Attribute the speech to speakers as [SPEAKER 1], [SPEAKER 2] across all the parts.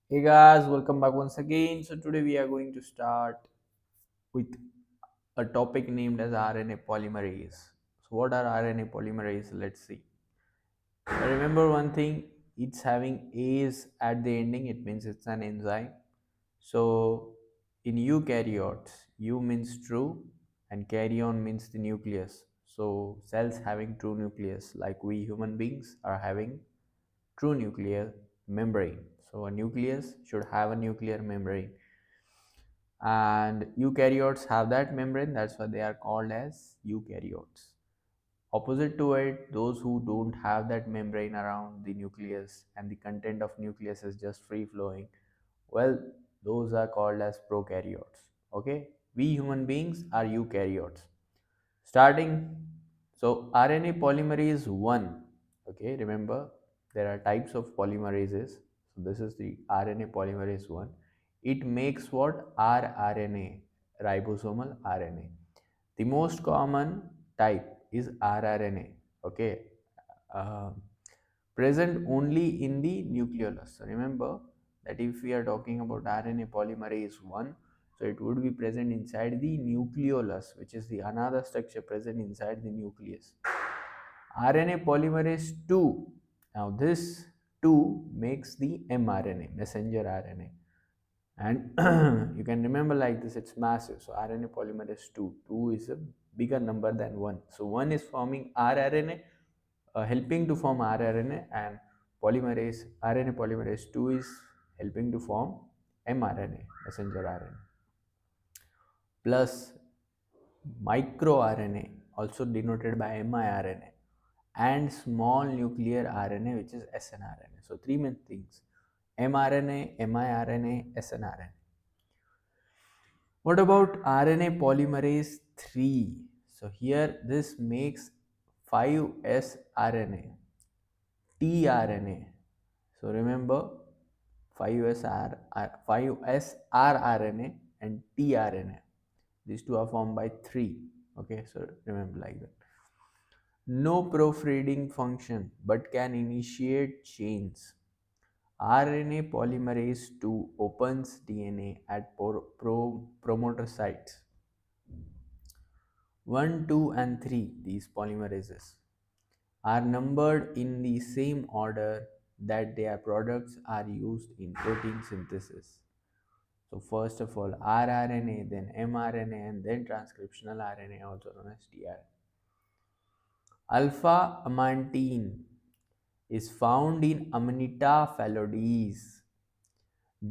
[SPEAKER 1] Hey guys, welcome back once again. So today we are going to start with a topic named as RNA polymerase. So what are RNA polymerase? Let's see. Remember one thing, it's having A's at the ending, it means it's an enzyme. So in eukaryotes, U means true and karyon means the nucleus. So cells having true nucleus like we human beings are having true nuclear membrane. So a nucleus should have a nuclear membrane, and eukaryotes have that membrane. That's why they are called as eukaryotes. Opposite to it, those who don't have that membrane around the nucleus and the content of nucleus is just free flowing, well, those are called as prokaryotes. Okay, we human beings are eukaryotes. Starting, so RNA polymerase 1. Okay, remember there are types of polymerases. So this is the RNA polymerase 1. It makes what? rRNA, ribosomal RNA. The most common type is rRNA. Okay, uh, present only in the nucleolus. So remember that if we are talking about RNA polymerase 1, so it would be present inside the nucleolus, which is the another structure present inside the nucleus. RNA polymerase 2. Now this 2 makes the mRNA, messenger RNA. And you can remember like this, it's massive. So RNA polymerase 2, 2 is a bigger number than 1. So 1 is forming rRNA, helping to form rRNA, and polymerase RNA polymerase 2 is helping to form mRNA, messenger RNA, plus microRNA, also denoted by miRNA, and small nuclear RNA, which is snRNA. So three main things: mRNA, miRNA, snRNA. What about RNA polymerase 3? So here this makes 5S RNA, tRNA. So remember 5S rRNA and tRNA. These two are formed by 3. Okay, so remember like that. No proofreading function but can initiate chains. RNA polymerase 2 opens DNA at promoter sites 1, 2, and 3. These polymerases are numbered in the same order that their products are used in protein synthesis. So first of all rRNA, then mRNA, and then transcriptional RNA, also known as tRNA. Alpha amantine is found in Amanita phalloides,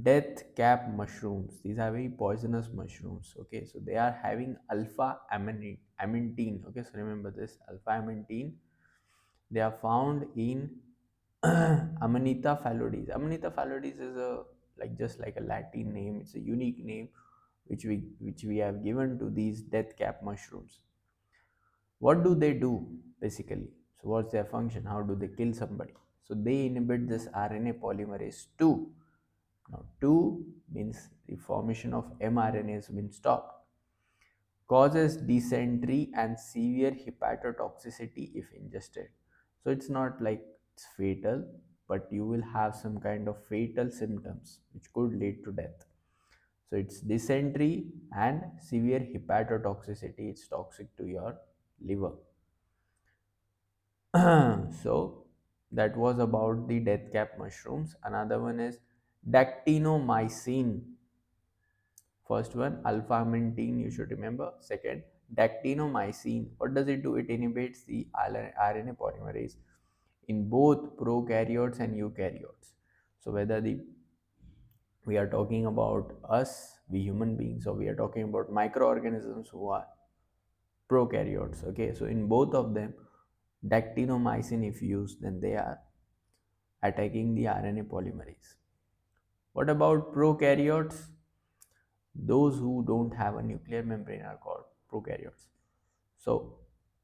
[SPEAKER 1] death cap mushrooms. These are very poisonous mushrooms. Okay, so they are having alpha amantine. Okay, so remember this alpha amantine. They are found in Amanita phalloides. Amanita phalloides is a like just like a Latin name. It's a unique name which we have given to these death cap mushrooms. What do they do basically? So what's their function? How do they kill somebody? So they inhibit this RNA polymerase 2. Now 2 means the formation of mRNA has been stopped. Causes dysentery and severe hepatotoxicity if ingested. So it's not like it's fatal, but you will have some kind of fatal symptoms which could lead to death. So it's dysentery and severe hepatotoxicity. It's toxic to your liver. So that was about the death cap mushrooms. Another one is dactinomycin. First one, alpha-amantine, you should remember. Second, dactinomycin. What does it do? It inhibits the RNA polymerase in both prokaryotes and eukaryotes. So whether we are talking about us, we human beings, or we are talking about microorganisms who are prokaryotes. Okay, so in both of them, dactinomycin if used, then they are attacking the RNA polymerase. What about prokaryotes? Those who don't have a nuclear membrane are called prokaryotes. So,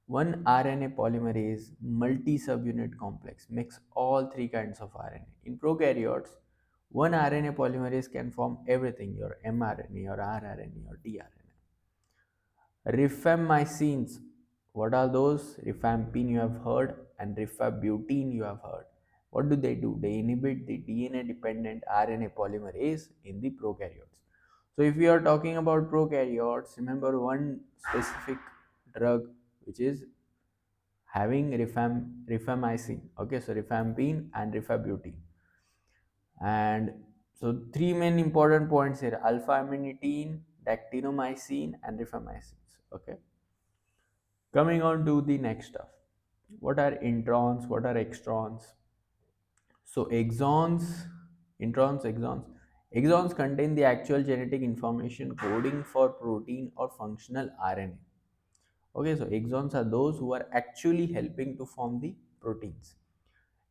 [SPEAKER 1] one RNA polymerase multi-subunit complex makes all three kinds of RNA. In prokaryotes, one RNA polymerase can form everything: your mRNA, your rRNA, your tRNA. Rifamycins, what are those? Rifampin you have heard, and rifabutine you have heard. What do? They inhibit the DNA dependent RNA polymerase in the prokaryotes. So if we are talking about prokaryotes, remember one specific drug which is having rifamycin. Okay, so rifampin and rifabutine. And so three main important points here: alpha amanitin, dactinomycin, and rifamycin. Okay. Coming on to the next stuff. What are introns? What are extrons? So exons, introns, exons. Exons contain the actual genetic information coding for protein or functional RNA. Okay, so exons are those who are actually helping to form the proteins.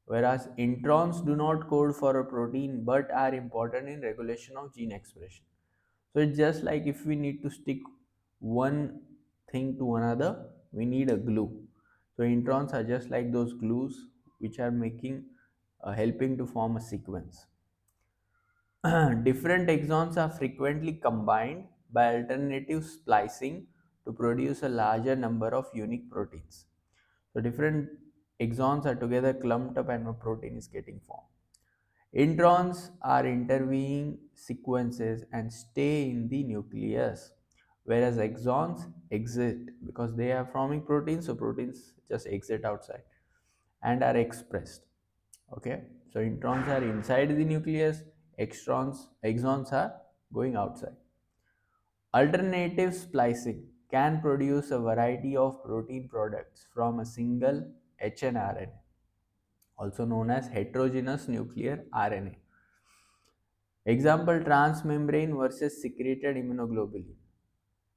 [SPEAKER 1] Whereas introns do not code for a protein but are important in regulation of gene expression. So it's just like if we need to stick one thing to another, we need a glue. So introns are just like those glues which are making helping to form a sequence. Different exons are frequently combined by alternative splicing to produce a larger number of unique proteins. So different exons are together clumped up and a protein is getting formed. Introns are intervening sequences and stay in the nucleus, whereas exons exit because they are forming proteins, so proteins just exit outside and are expressed. Okay, so introns are inside the nucleus, exons are going outside. Alternative splicing can produce a variety of protein products from a single hnRNA, also known as heterogeneous nuclear RNA. Example: transmembrane versus secreted immunoglobulin,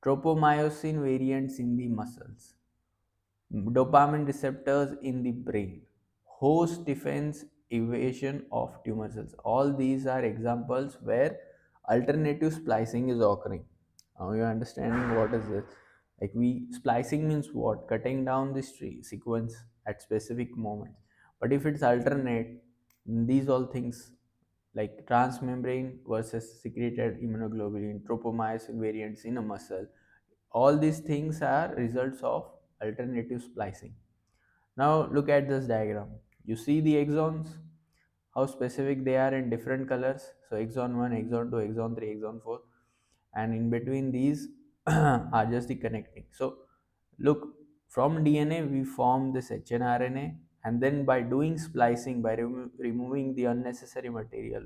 [SPEAKER 1] tropomyosin variants in the muscles, dopamine receptors in the brain, host defense evasion of tumor cells. All these are examples where alternative splicing is occurring. Now you're understanding what is this. Like we splicing means what? Cutting down this tree sequence at specific moments. But if it's alternate, these all things like transmembrane versus secreted immunoglobulin, tropomyosin variants in a muscle, all these things are results of alternative splicing. Now look at this diagram. You see the exons, how specific they are in different colors. So exon 1, exon 2, exon 3, exon 4, and in between these are just the connecting. So look, from DNA we form this hnRNA, and then by doing splicing, by removing the unnecessary material,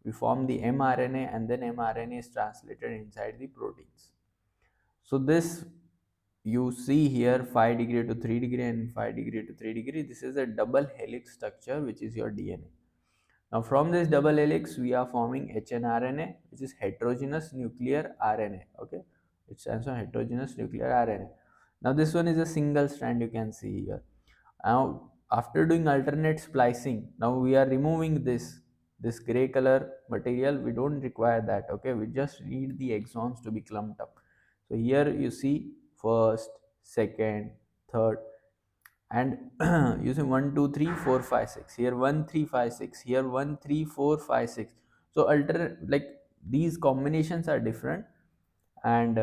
[SPEAKER 1] we form the mRNA, and then mRNA is translated inside the proteins. So this you see here 5 degree to 3 degree and 5 degree to 3 degree. This is a double helix structure which is your DNA. Now from this double helix we are forming hnRNA, which is heterogeneous nuclear RNA. Okay, it stands for heterogeneous nuclear RNA. Now this one is a single strand, you can see here. Now after doing alternate splicing, now we are removing this gray color material. We don't require that. Okay, we just need the exons to be clumped up. So here you see first, second, third, and using 1 2 3 4 5 6 here, 1 3 5 6 here, 1 3 4 5 6. So alter like these combinations are different, and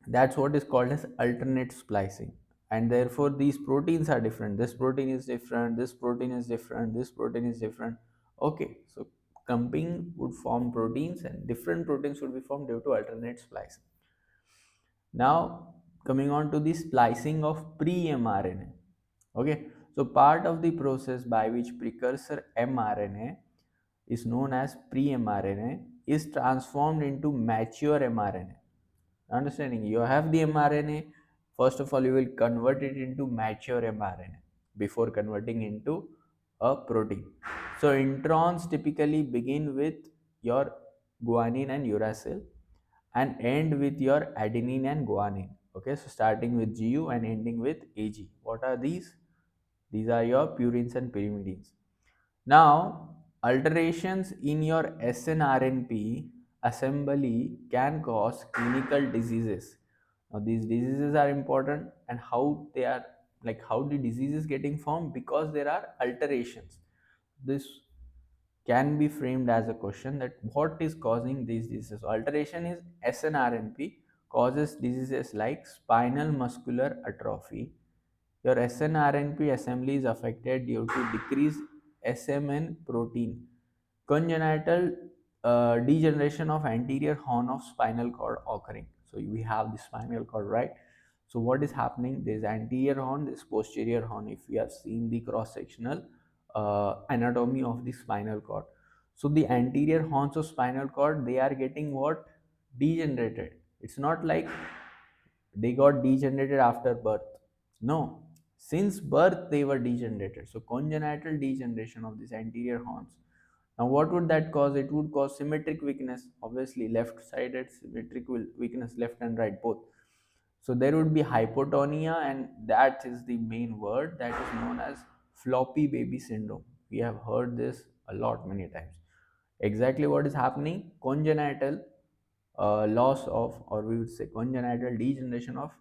[SPEAKER 1] that's what is called as alternate splicing. And therefore these proteins are different. This protein is different, this protein is different, this protein is different. Okay, so clumping would form proteins and different proteins would be formed due to alternate splicing. Now coming on to the splicing of pre-mRNA. Okay, so part of the process by which precursor mRNA is known as pre-mRNA is transformed into mature mRNA. Understanding, you have the mRNA, first of all you will convert it into mature mRNA before converting into a protein. So introns typically begin with your guanine and uracil and end with your adenine and guanine. Okay, so starting with GU and ending with AG. What are these? These are your purines and pyrimidines. Now, alterations in your snRNP assembly can cause clinical diseases. Now, these diseases are important, and how they are, like how the disease is getting formed, because there are alterations. This can be framed as a question that what is causing these diseases. Alteration is snRNP causes diseases like spinal muscular atrophy. Your snRNP assembly is affected due to decreased SMN protein. Congenital degeneration of anterior horn of spinal cord occurring. So we have the spinal cord, right? So what is happening? There is anterior horn, this posterior horn. If we have seen the cross sectional anatomy of the spinal cord, so the anterior horns of spinal cord, they are getting what? Degenerated. It's not like they got degenerated after birth. No, since birth they were degenerated. So congenital degeneration of these anterior horns. Now what would that cause? It would cause symmetric weakness. Obviously left-sided symmetric weakness, left and right both. So there would be hypotonia, and that is the main word that is known as floppy baby syndrome. We have heard this a lot many times. Exactly what is happening? Congenital loss of, or we would say congenital degeneration of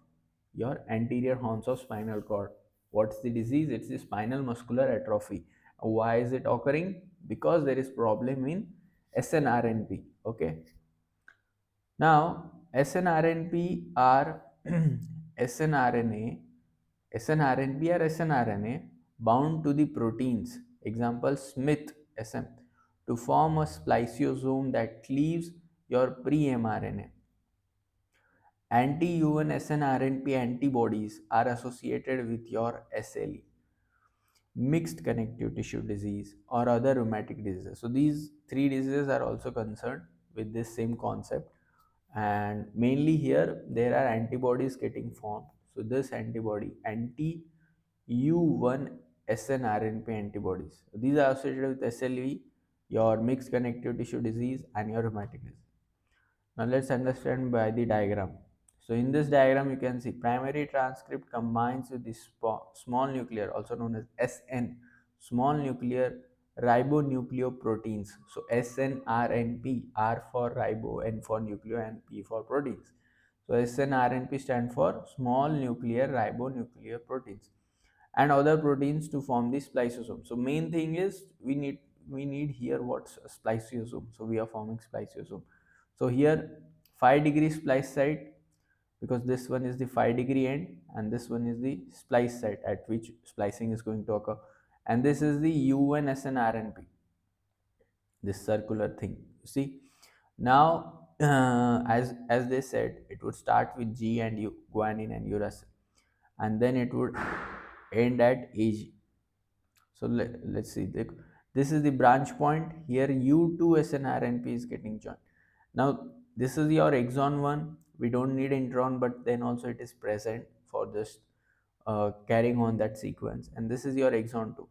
[SPEAKER 1] your anterior horns of spinal cord. What's the disease? It's the spinal muscular atrophy. Why is it occurring? Because there is problem in SNRNP. Okay. Now SNRNP are SNRNA, SNRNP or SNRNA bound to the proteins. Example Smith SM, to form a spliceosome that cleaves your pre-mRNA. Anti-UN SNRNP antibodies are associated with your SLE, mixed connective tissue disease, or other rheumatic diseases. So these three diseases are also concerned with this same concept, and mainly here there are antibodies getting formed. So this antibody, anti-U1 SNRNP antibodies, these are associated with SLE, your mixed connective tissue disease, and your rheumatic disease. Now let's understand by the diagram. So in this diagram you can see primary transcript combines with the small nuclear, also known as SN, small nuclear ribonucleoproteins. So SNRNP, R for ribo, N for nucleo, and P for proteins. So SNRNP stand for small nuclear ribonucleoproteins and other proteins to form the spliceosome. So main thing is we need here what's a spliceosome. So we are forming spliceosome. So here 5-degree splice site, because this one is the 5-degree end and this one is the splice site at which splicing is going to occur, and this is the UN SNRNP, this circular thing. You see, now as they said, it would start with G and U, guanine and uracil, and then it would end at AG. So let's see, this is the branch point. Here U2 SNRNP is getting joined. Now this is your exon 1. We don't need intron, but then also it is present for just carrying on that sequence. And this is your exon 2.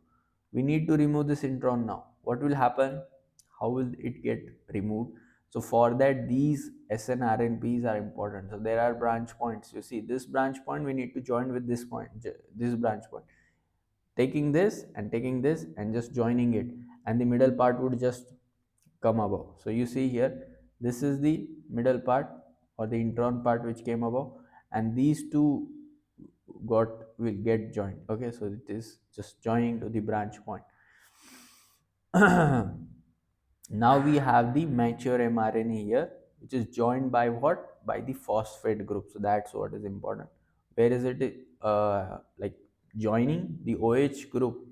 [SPEAKER 1] We need to remove this intron now. What will happen? How will it get removed? So for that, these SNRNPs are important. So there are branch points. You see this branch point, we need to join with this point, this branch point, taking this and just joining it, and the middle part would just come above. So you see here, this is the middle part or the intron part which came above, and these two will get joined. Okay, so it is just joining to the branch point. Now we have the mature mRNA here, which is joined by what? By the phosphate group. So that's what is important. Where is it? Like joining the OH group.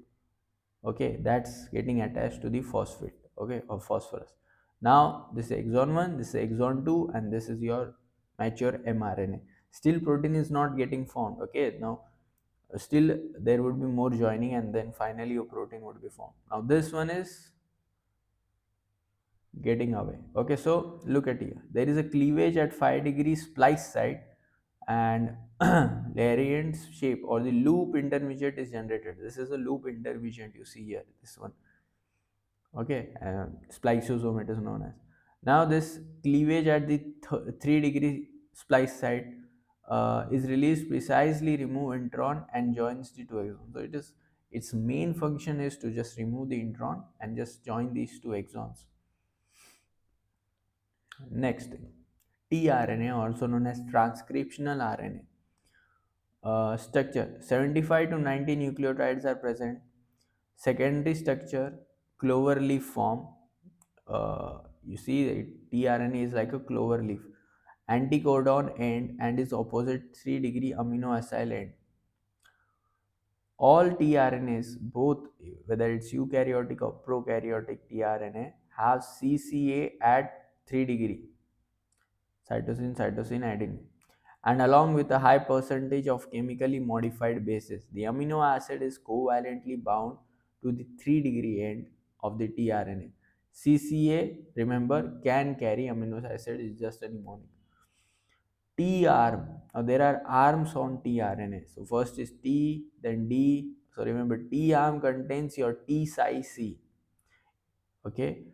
[SPEAKER 1] Okay, that's getting attached to the phosphate. Okay, or phosphorus. Now this is exon 1, this is exon 2, and this is your mature mRNA. Still protein is not getting formed. Okay, now still there would be more joining, and then finally your protein would be formed. Now this one is getting away. Okay, so look at here, there is a cleavage at 5-degree splice site, and Larient's shape or the loop intermediate is generated. This is a loop intermediate, you see here, this one. Okay, spliceosome it is known as. Now this cleavage at the 3-degree splice site is released, precisely remove intron and joins the two exons. So its main function is to just remove the intron and just join these two exons. Next, tRNA, also known as transcriptional RNA. Structure, 75 to 90 nucleotides are present. Secondary structure, clover leaf form. You see, tRNA is like a clover leaf. Anticodon end and is opposite 3-degree amino acyl end. all tRNAs, both whether it's eukaryotic or prokaryotic tRNA, have CCA at 3 degree, cytosine, cytosine, adenine, and along with a high percentage of chemically modified bases. The amino acid is covalently bound to the 3 degree end of the tRNA. CCA, remember, can carry amino acid, is just a mnemonic. T arm. Now there are arms on tRNA. So first is T, then D. So remember, T arm contains your T psi C. Okay.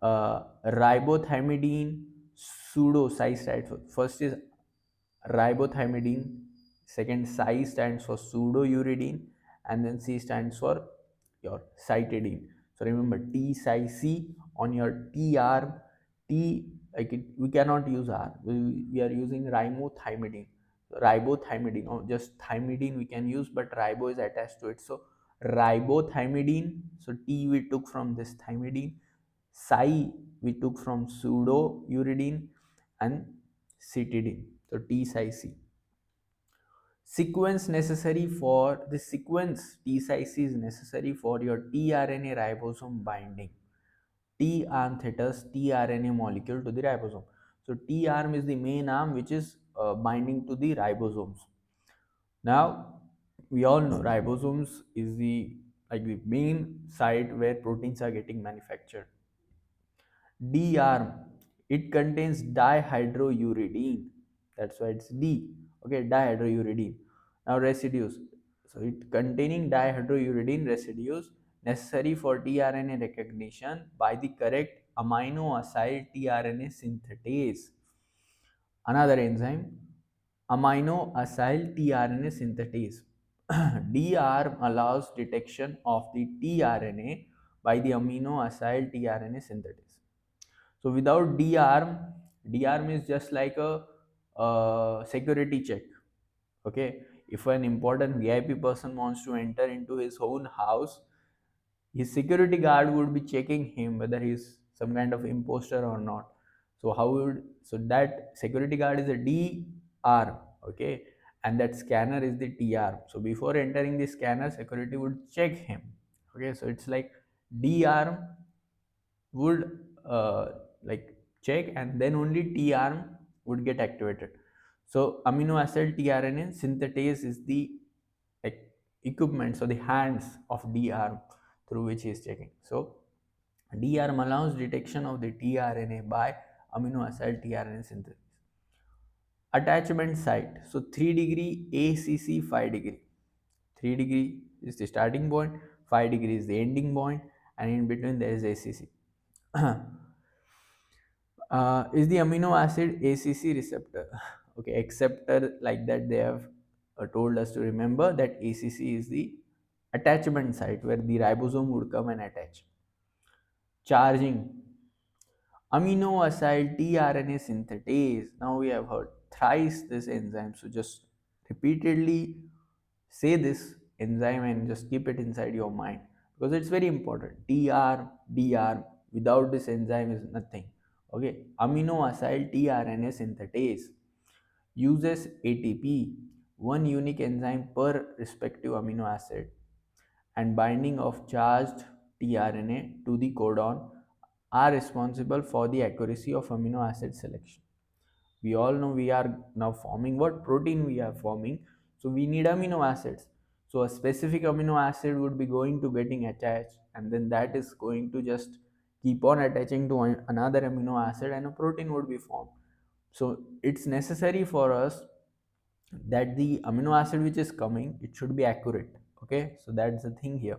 [SPEAKER 1] Ribothamidine, pseudo psi stands for, first is ribothamidine, second psi stands for pseudouridine, and then C stands for your cytidine. So remember, T psi C on your T arm. T, like it, we cannot use R, we are using ribothamidine, or just thymidine we can use, but ribo is attached to it. So ribothamidine, so T we took from this thymidine, psi we took from pseudouridine, and cytidine, so T psi C. Sequence necessary for the sequence T psi C is necessary for your tRNA ribosome binding. T arm thetas tRNA molecule to the ribosome. So T arm is the main arm which is binding to the ribosomes. Now we all know ribosomes is the, like, the main site where proteins are getting manufactured. D arm, it contains dihydrouridine, that's why it's D. Okay, dihydrouridine. Now residues, so it containing dihydrouridine residues necessary for tRNA recognition by the correct amino acyl tRNA synthetase. Another enzyme, amino acyl tRNA synthetase. D arm allows detection of the tRNA by the amino acyl tRNA synthetase. So without D arm is just like a security check. Okay, if an important VIP person wants to enter into his own house, his security guard would be checking him whether he's some kind of imposter or not. So how would, so that security guard is a D arm, okay, and that scanner is the T arm. So before entering the scanner, security would check him. Okay, so it's like D arm would like check, and then only T arm would get activated. So amino acid tRNA synthetase is the, like, equipment, so the hands of D arm through which he is checking. So D arm allows detection of the tRNA by amino acid tRNA synthesis. Attachment site, so 3 degree ACC, 5 degree. 3 degree is the starting point, 5 degree is the ending point, and in between there is ACC. Is the amino acid ACC receptor. Okay, acceptor, like that they have told us to remember that ACC is the attachment site where the ribosome would come and attach. Charging, amino acyl tRNA synthetase. Now we have heard thrice this enzyme, so just repeatedly say this enzyme and just keep it inside your mind, because it's very important. DR, without this enzyme is nothing. Okay, amino acyl tRNA synthetase uses ATP, one unique enzyme per respective amino acid, and binding of charged tRNA to the codon are responsible for the accuracy of amino acid selection. We all know we are now forming what protein we are forming, so we need amino acids. So a specific amino acid would be going to getting attached, and then that is going to just keep on attaching to another amino acid, and a protein would be formed. So it's necessary for us that the amino acid which is coming, it should be accurate. Okay, so that's the thing here.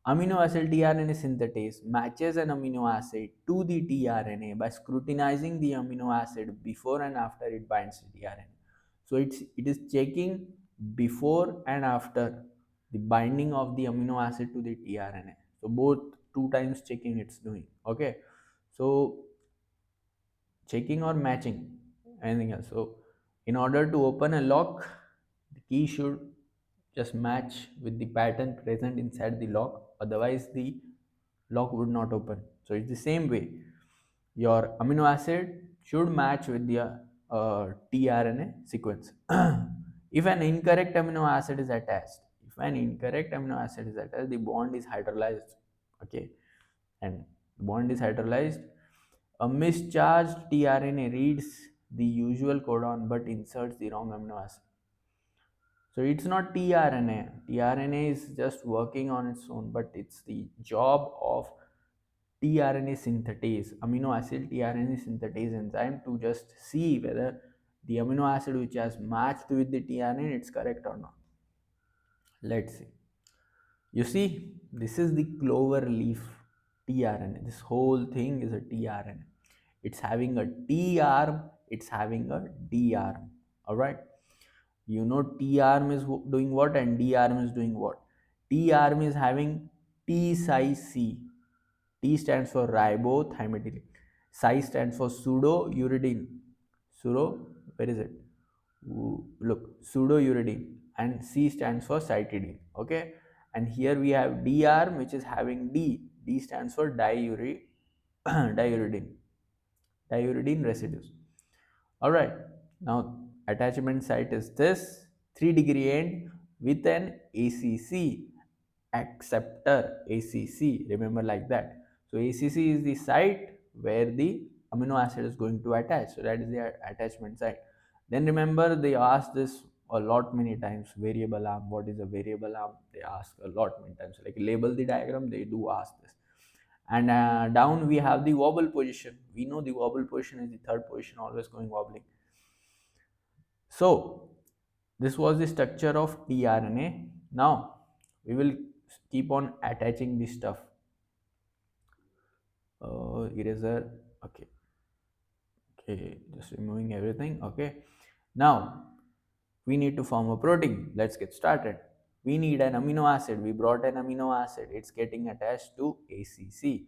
[SPEAKER 1] Amino acid tRNA synthetase matches an amino acid to the tRNA by scrutinizing the amino acid before and after it binds to tRNA. So it is checking before and after the binding of the amino acid to the tRNA. So both two times checking it's doing. Okay, so checking or matching, anything else. So in order to open a lock, the key should just match with the pattern present inside the lock, otherwise the lock would not open. So it's the same way, your amino acid should match with the tRNA sequence. If an incorrect amino acid is attached, If an incorrect amino acid is attached, the bond is hydrolyzed. Okay, and the bond is hydrolyzed. A mischarged tRNA reads the usual codon but inserts the wrong amino acid. So it's not tRNA. tRNA is just working on its own, but it's the job of tRNA synthetase, amino acid tRNA synthetase enzyme, to just see whether the amino acid which has matched with the tRNA it's correct or not. Let's see. You see, this is the clover leaf tRNA. This whole thing is a tRNA. It's having a T arm, it's having a D arm. Alright. You know T arm is doing what and D arm is doing what. T arm is having T size C. T stands for ribothymidyl. Psi stands for pseudouridine. Pseudo, where is it? Look, pseudouridine. And C stands for cytidine. Okay. And here we have D arm which is having D. D stands for diuridine. Diuridine residues. Alright. Now attachment site is this 3-degree end with an ACC acceptor. ACC, remember, like that. So ACC is the site where the amino acid is going to attach. So that is the attachment site. Then remember, they ask this a lot many times. Variable arm. What is a variable arm? They ask a lot many times. Like label the diagram, they do ask this. And down we have the wobble position. We know the wobble position is the third position, always going wobbling. So this was the structure of tRNA. Now we will keep on attaching this stuff. Eraser. Okay, just removing everything. Okay, now we need to form a protein. Let's get started. We need an amino acid. We brought an amino acid. It's getting attached to ACC.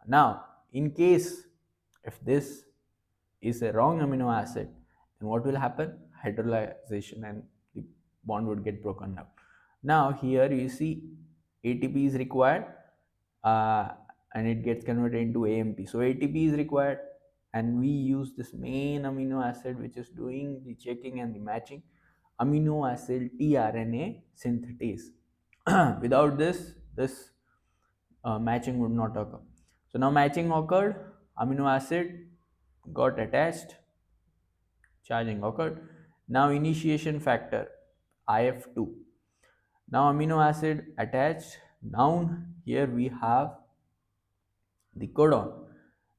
[SPEAKER 1] Now in case if this is a wrong amino acid, then what will happen? Hydrolyzation, and the bond would get broken down. Now here you see ATP is required, and it gets converted into AMP. So ATP is required, and we use this main amino acid which is doing the checking and the matching, amino acid tRNA synthetase. Without this matching would not occur. So now matching occurred, amino acid got attached, charging occurred. Now initiation factor IF2. Now amino acid attached. Now here we have the codon.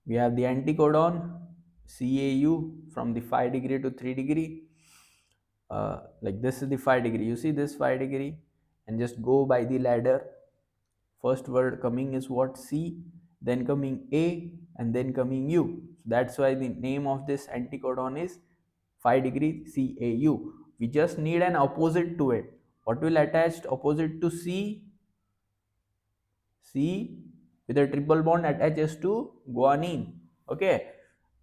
[SPEAKER 1] We have the anticodon CAU from the 5-degree to 3-degree. Like this is the 5-degree. You see this 5-degree, and just go by the ladder. First word coming is what? C, then coming A, and then coming U. That's why the name of this anticodon is 5-degree CAU. We just need an opposite to it. What will attach opposite to C? C with a triple bond attaches to guanine. Okay.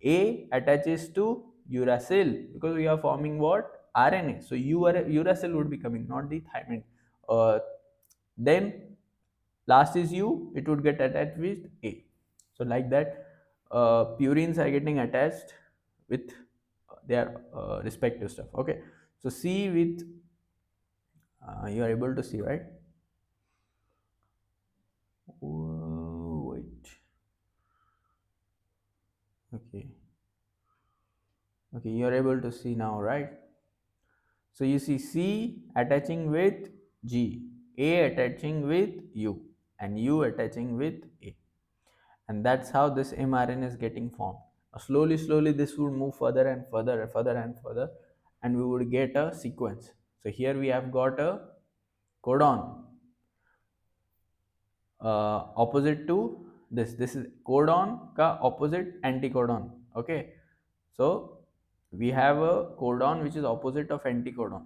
[SPEAKER 1] A attaches to uracil because we are forming what? RNA. So uracil would be coming, not the thymine. Then last is U, it would get attached with A. So like that, purines are getting attached with their respective stuff. Okay. So C with, you are able to see, right? Wait. Okay, you are able to see now, right? So you see C attaching with G, A attaching with U, and U attaching with A. And that's how this mRNA is getting formed. Slowly this would move further and further, and we would get a sequence. So here we have got a codon, opposite to this is codon ka opposite anticodon. Okay, so we have a codon which is opposite of anticodon,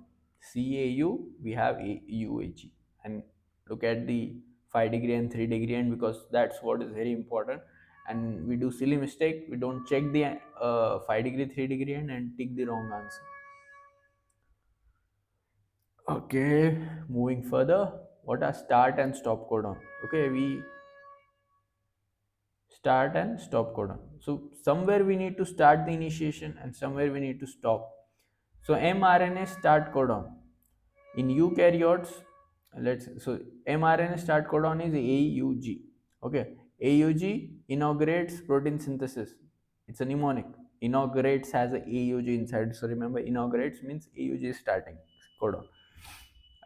[SPEAKER 1] CAU, we have UAG. And look at the 5-degree and 3-degree end, because that's what is very important. And we do silly mistake, we don't check the 5-degree 3-degree end and tick the wrong answer. Okay, moving further, what are start and stop codon? Okay, we start and stop codon. So somewhere we need to start the initiation and somewhere we need to stop. So mRNA start codon. In eukaryotes, let's so mRNA start codon is AUG. Okay, AUG inaugurates protein synthesis. It's a mnemonic. Inaugurates has a AUG inside, so remember inaugurates means AUG is starting codon.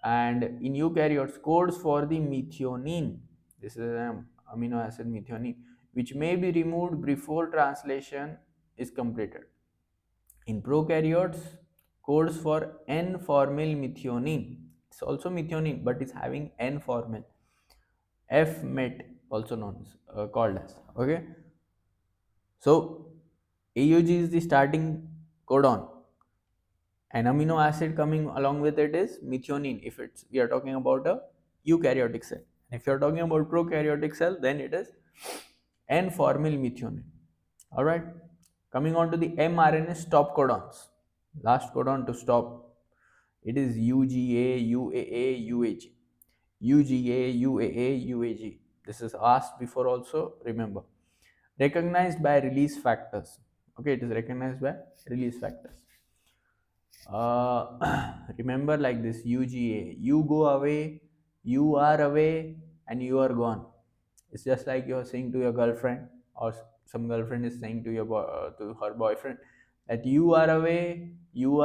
[SPEAKER 1] And in eukaryotes codes for the methionine, this is an amino acid methionine, which may be removed before translation is completed. In prokaryotes, codes for N-formyl methionine. It's also methionine, but it's having N-formyl. F-met, also known as called as. Okay, so AUG is the starting codon. An amino acid coming along with it is methionine. If it's we are talking about a eukaryotic cell. If you are talking about prokaryotic cell, then it is N-formyl methionine. All right. Coming on to the mRNA stop codons. Last codon to stop. It is UGA, UAA, UAG. UGA, UAA, UAG. This is asked before also, remember. Recognized by release factors. Okay, it is recognized by release factors. Remember like this UGA, you go away, you are away, and you are gone. It's just like you're saying to your girlfriend, or some girlfriend is saying to to her boyfriend that you are away, you go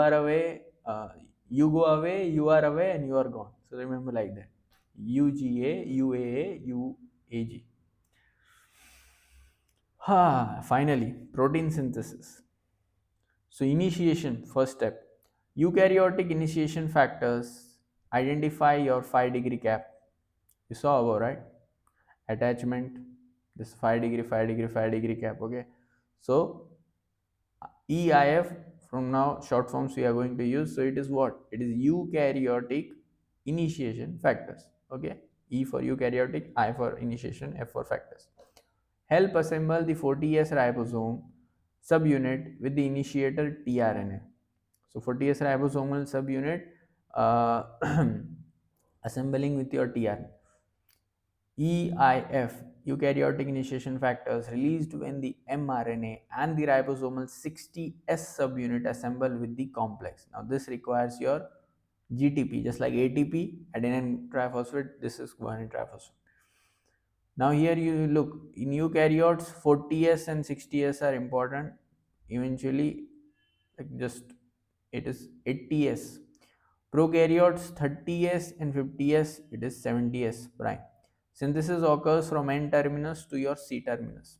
[SPEAKER 1] away, you are away, and you are gone. So remember like that. UGA, UAA, UAG. Finally, protein synthesis. So initiation, first step. Eukaryotic initiation factors. Identify your 5-degree cap. You saw above, right? Attachment. This 5-degree, 5-degree, 5-degree cap. Okay. So EIF from now short forms we are going to use. So it is what? It is eukaryotic initiation factors. Okay. E for eukaryotic, I for initiation, F for factors. Help assemble the 40S ribosome subunit with the initiator tRNA. So 40S ribosomal subunit assembling with your tRNA. EIF, eukaryotic initiation factors released when the mRNA and the ribosomal 60S subunit assemble with the complex. Now this requires your GTP, just like ATP, adenine triphosphate, this is guanine triphosphate. Now here you look, in eukaryotes 40S and 60S are important. Eventually, like just it is 80S. Prokaryotes 30S and 50S, it is 70S prime. Synthesis occurs from N terminus to your C terminus.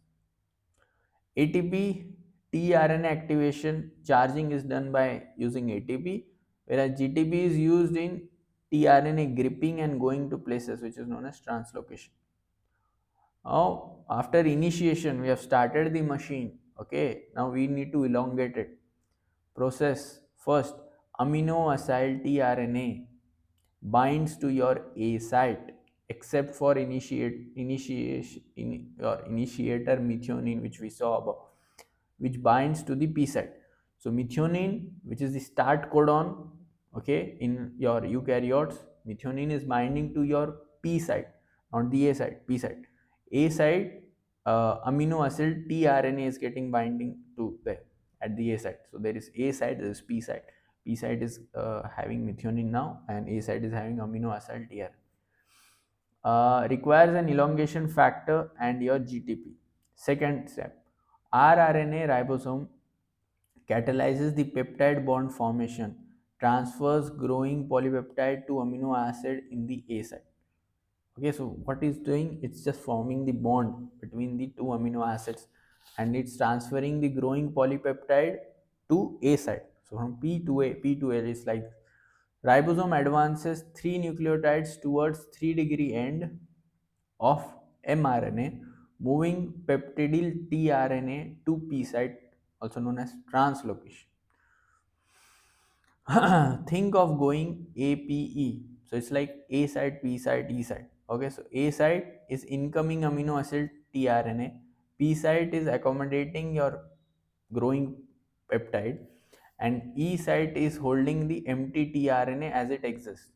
[SPEAKER 1] ATP tRNA activation charging is done by using ATP, whereas GTP is used in tRNA gripping and going to places, which is known as translocation. Now, after initiation, we have started the machine. Okay, now we need to elongate it. Process first, amino acyl tRNA binds to your A site, except for initiator methionine, which we saw above, which binds to the P site. So methionine, which is the start codon, okay, in your eukaryotes, methionine is binding to your P site, not the A site, P site. A site amino acid tRNA is getting binding to there at the A site. So there is A site, there is P site. P site is having methionine now, and A site is having amino acid tRNA. Requires an elongation factor and your GTP. Second step, rRNA ribosome catalyzes the peptide bond formation, transfers growing polypeptide to amino acid in the A site. Okay, so what it's doing, it's just forming the bond between the two amino acids, and it's transferring the growing polypeptide to A site. So from P to A, P to A is like this. Ribosome advances 3 nucleotides towards 3-degree end of mRNA, moving peptidyl tRNA to P site, also known as translocation. Think of going APE. So it's like A site, P site, E site. Okay, so A site is incoming amino acid tRNA, P site is accommodating your growing peptide, and E site is holding the empty tRNA as it exists.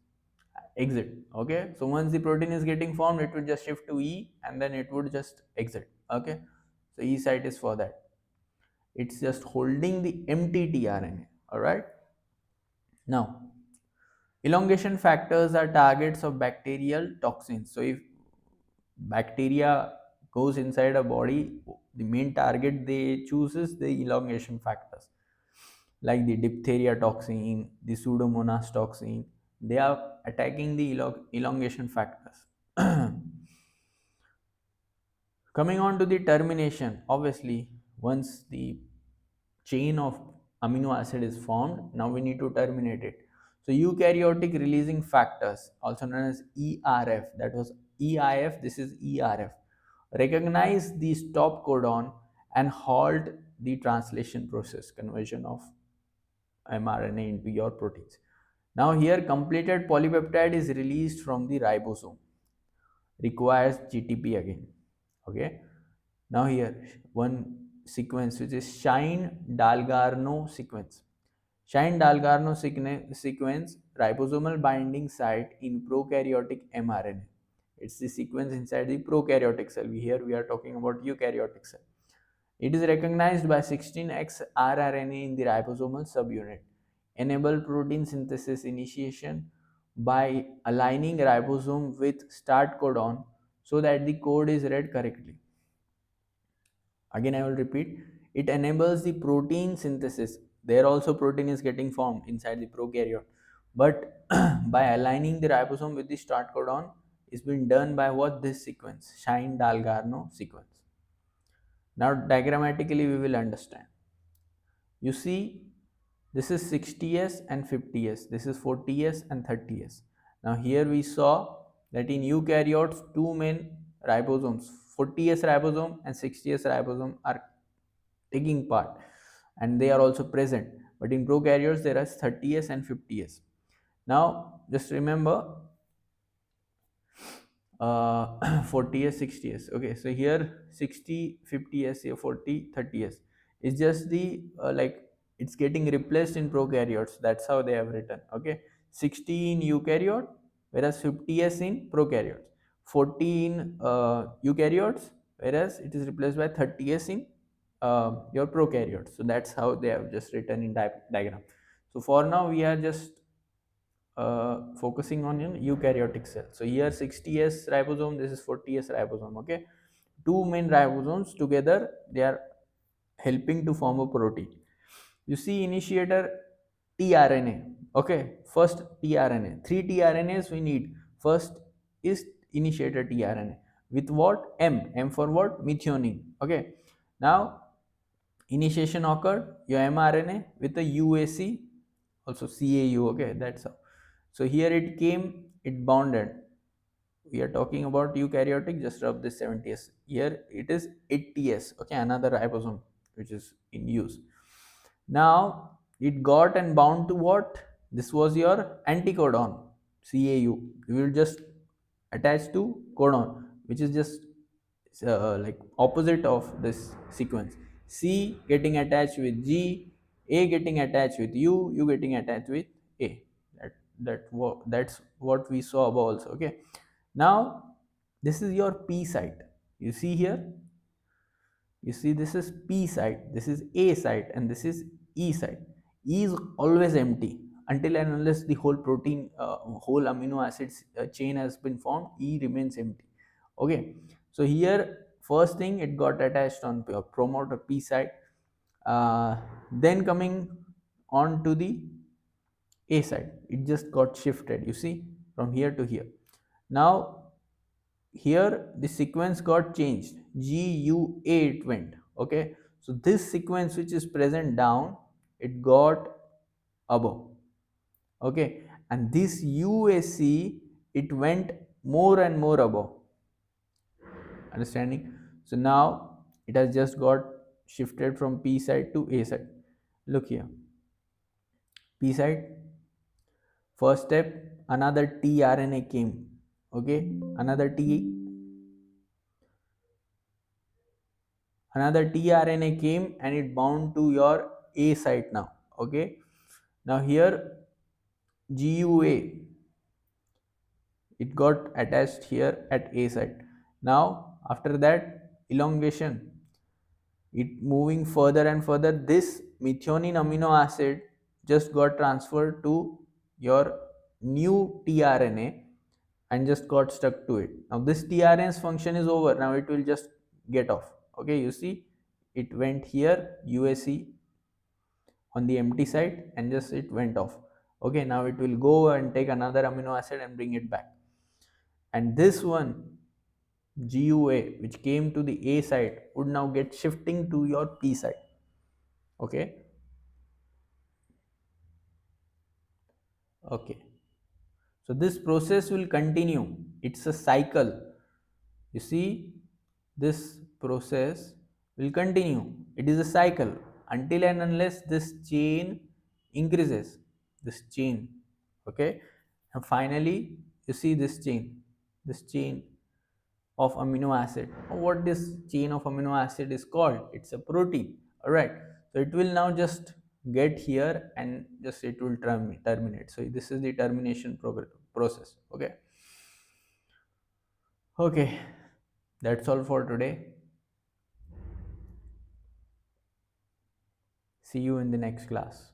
[SPEAKER 1] Exit. Okay, so once the protein is getting formed, it would just shift to E and then it would just exit. Okay, so E site is for that. It's just holding the empty tRNA. All right. Now, Elongation factors are targets of bacterial toxins. So if bacteria goes inside a body, the main target they choose is the elongation factors, like the diphtheria toxin, the pseudomonas toxin. They are attacking the elongation factors. Coming on to the termination, obviously, once the chain of amino acid is formed, now we need to terminate it. So eukaryotic releasing factors, also known as ERF, that was EIF, this is ERF, recognize the stop codon and halt the translation process, conversion of mRNA into your proteins. Now here completed polypeptide is released from the ribosome, requires GTP again. Okay. Now here one sequence which is Shine-Dalgarno sequence. Shine-Dalgarno sequence, ribosomal binding site in prokaryotic mRNA. It's the sequence inside the prokaryotic cell. Here we are talking about eukaryotic cell. It is recognized by 16x rRNA in the ribosomal subunit. Enable protein synthesis initiation by aligning ribosome with start codon so that the code is read correctly. Again, I will repeat, it enables the protein synthesis. There also protein is getting formed inside the prokaryote. But by aligning the ribosome with the start codon is being done by what? This sequence, Shine-Dalgarno sequence. Now diagrammatically we will understand. You see, this is 60s and 50s, this is 40s and 30s. Now here we saw that in eukaryotes two main ribosomes, 40s ribosome and 60s ribosome, are taking part and they are also present, but in prokaryotes there are 30s and 50s. Now just remember 40s 60s. Okay, so here 60 50s, here 40 30s is just the like it's getting replaced in prokaryotes, that's how they have written. Okay, 60 in eukaryote whereas 50s in prokaryotes, 40 in eukaryotes whereas it is replaced by 30s in your prokaryotes. So that's how they have just written in diagram. So for now we are just focusing on in eukaryotic cell. So here 60s ribosome, this is 40s ribosome. Okay, two main ribosomes together, they are helping to form a protein. You see initiator tRNA. Okay, first tRNA, three tRNAs we need. First is initiator tRNA with what? M for what? Methionine. Okay, now initiation occurred, your mRNA with a UAC, also CAU. Okay, that's how. So here it came, it bonded. We are talking about eukaryotic, just rub this 70s. Here it is 80s. Okay, another ribosome which is in use. Now it got and bound to what? This was your anticodon, CAU. You will just attach to codon, which is just like opposite of this sequence. C getting attached with G, A getting attached with U getting attached with A. That's what we saw above also. Okay. Now this is your P site. You see here, you see this is P site, this is A site, and this is E site. E is always empty until and unless the whole protein, whole amino acids chain has been formed. E remains empty. Okay, so here first thing it got attached on promoter P site, then coming on to the A side, it just got shifted. You see from here to here. Now here the sequence got changed, GUA it went. Okay, so this sequence which is present down, it got above. Okay, and this UAC, it went more and more above. Understanding? So now it has just got shifted from P side to A side. Look here, P side, first step, another tRNA came. Okay, another tRNA came and it bound to your A site now. Okay, now here GUA, it got attached here at A site. Now after that elongation, it moving further and further, this methionine amino acid just got transferred to your new tRNA and just got stuck to it. Now this tRNA's function is over. Now it will just get off. Okay, you see it went here UAC on the empty side and just it went off. Okay, now it will go and take another amino acid and bring it back. And this one GUA which came to the A side would now get shifting to your P side. Okay. Okay. So this process will continue. It's a cycle. You see, this process will continue. It is a cycle until and unless this chain increases. This chain. Okay. And finally, you see this chain. This chain of amino acid. What this chain of amino acid is called? It's a protein. All right. So it will now just get here and just it will terminate. So this is the termination process. Okay. Okay. That's all for today. See you in the next class.